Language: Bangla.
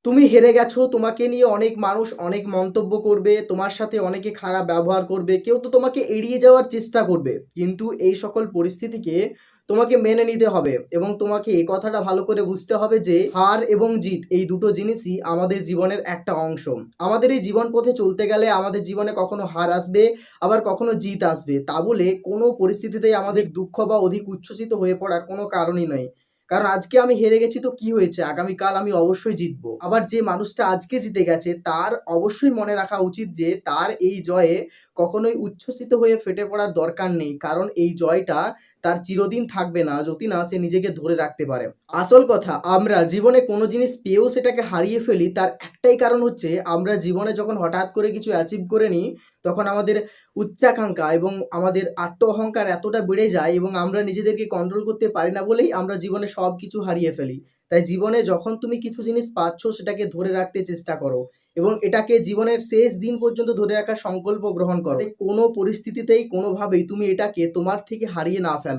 তুমি হেরে গেছো, তোমাকে নিয়ে অনেক মানুষ অনেক মন্তব্য করবে, তোমার সাথে অনেকে খারাপ ব্যবহার করবে, কেউ তো তোমাকে এড়িয়ে যাওয়ার চেষ্টা করবে। কিন্তু এই সকল পরিস্থিতিকে তোমাকে মেনে নিতে হবে এবং তোমাকে এই কথাটা ভালো করে বুঝতে হবে যে হার এবং জিত এই দুটো জিনিসই আমাদের জীবনের একটা অংশ। আমাদের এই জীবন পথে চলতে গেলে আমাদের জীবনে কখনো হার আসবে, আবার কখনো জিত আসবে। তা বলে কোনো পরিস্থিতিতেই আমাদের দুঃখ বা অধিক উচ্ছ্বসিত হয়ে পড়ার কোনো কারণই নয়। কারণ আজকে আমি হেরে গেছি তো কি হয়েছে? আগামীকাল আমি অবশ্যই জিতবো। আবার যে মানুষটা আজকে জিতে গেছে তার অবশ্যই মনে রাখা উচিত যে তার এই জয়ে কখনোই উচ্ছ্বসিত হয়ে ফেটে পড়ার দরকার নেই। কারণ এই জয়টা তার চিরদিন থাকবে না যদি না সে নিজেকে ধরে রাখতে পারে। আসল কথা, আমরা জীবনে কোনো জিনিস পেয়েও সেটাকে হারিয়ে ফেলি, তার একটাই কারণ হচ্ছে আমরা জীবনে যখন হঠাৎ করে কিছু অ্যাচিভ করে নিই, তখন আমাদের উচ্চাকাঙ্ক্ষা এবং আমাদের আত্ম অহংকার এতটা বেড়ে যায় এবং আমরা নিজেদেরকে কন্ট্রোল করতে পারি না বলেই আমরা জীবনে সব কিছু হারিয়ে ফেলি। তাই জীবনে যখন তুমি কিছু জিনিস পাচ্ছ সেটাকে ধরে রাখতে চেষ্টা করো এবং এটাকে জীবনের শেষ দিন পর্যন্ত ধরে রাখার সংকল্প গ্রহণ করো। তাই কোনো পরিস্থিতিতেই কোনোভাবেই তুমি এটাকে তোমার থেকে হারিয়ে না ফেলো।